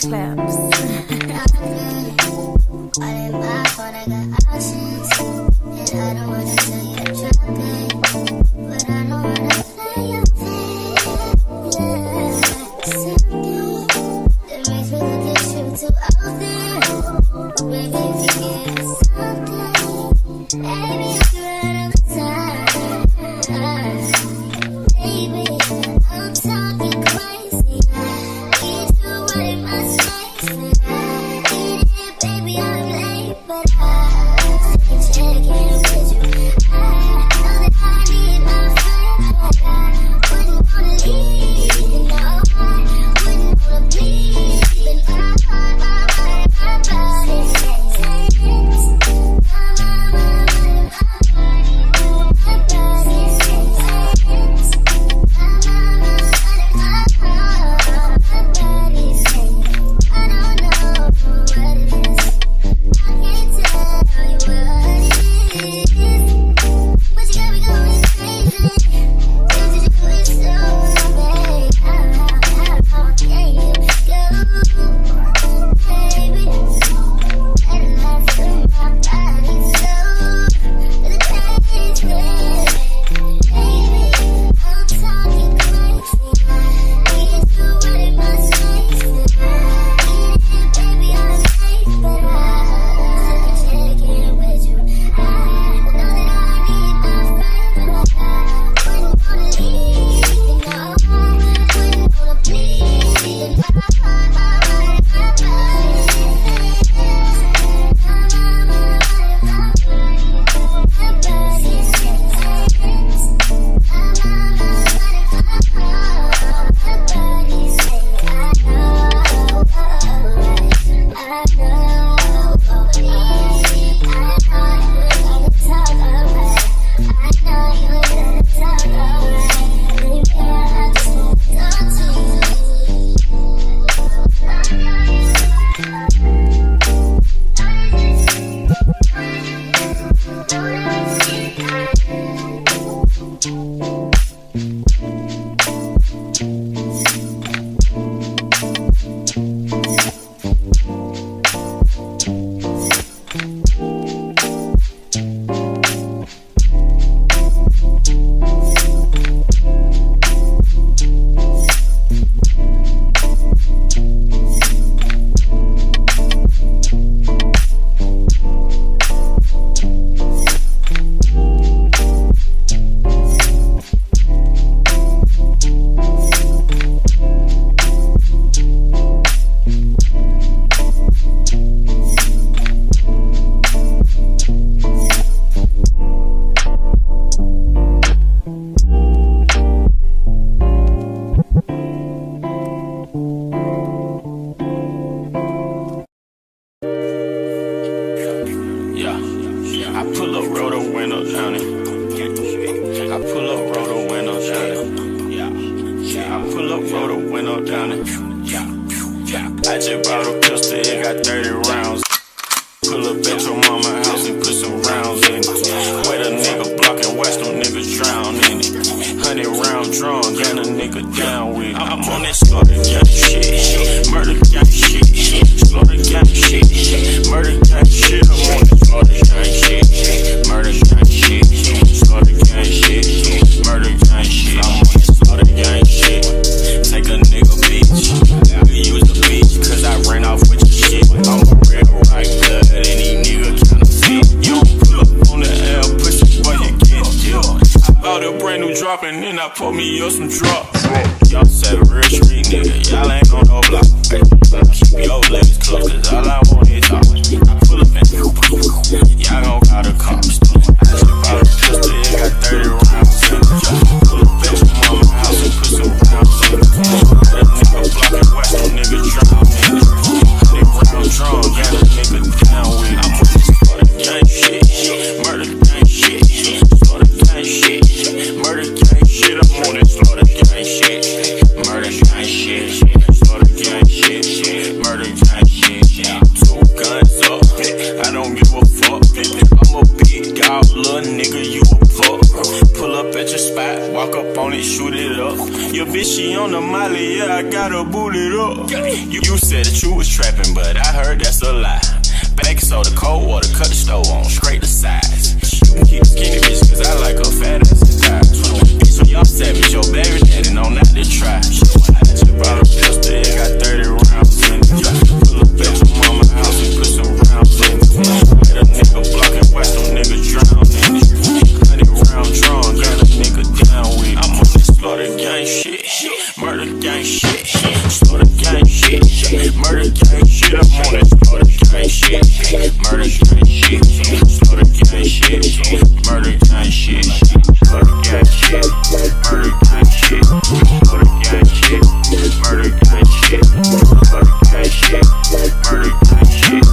claps. I just bought a pistol, it got 30 rounds. Pull up at your mama house and put some rounds in it. Wait a nigga block and watch them niggas drown in it. 100 round drum, got a nigga down with it. I'm on that slaughter gang shit, murder gang shit, slaughter gang shit, murder gang shit. I'm on that slaughter gang shit, murder gang shit, slaughter gang shit, murder gang shit. I'm on that slaughter gang shit. Take a nigga bitch, I use the bitch, cause I ran off with your shit. I'm a real right blood, and these niggas counterfeit. You don't pull up on the L, pussy boy, you get killed. I bought a brand new drop and then I put me up some drops. Y'all said a real street nigga, y'all ain't on no block. Hey, keep your legs close, cause all I want is talk. I pull up and y'all gon' call the cops. I just bought a pistol, it got 30 rounds in it. Pull up at your mama house and put some rounds in it. That nigga block and watch them niggas drown in it. 100 round drum, got a nigga down with it. I'm on this slaughter gang shit, murder gang shit, slaughter gang shit, murder gang shit. I'm on this slaughter gang shit, murder gang shit, slaughter gang shit, murder gang shit. 2 guns up, I don't give a fuck. I'm a big dog, little nigga, you a fuck. Pull up at your spot, walk up want it, shoot it up. Your bitch, she on the molly, yeah, I gotta boot it up. You said that you was trapping, but I heard that's a lie. Baking soda, cold water, cut the stove on, scrape the sides. You can keep skinny bitch, cause I like a fat ass guy. So y'all savage, your baby daddy know not to try. I just brought a pistol, it got 30 rounds in it. Pull up at your mama house and put some rounds in it. Let a nigga block and watch them niggas drown in it. 100 round drawn, got a nigga down with it. I'm on this slaughter gang shit, murder gang shit, slaughter gang shit, murder gang shit. I'm on that slaughter gang shit, murder gang shit, slaughter gang shit, murder gang shit, slaughter gang shit, murder gang shit, slaughter gang shit, murder gang shit, slaughter gang shit, murder gang shit.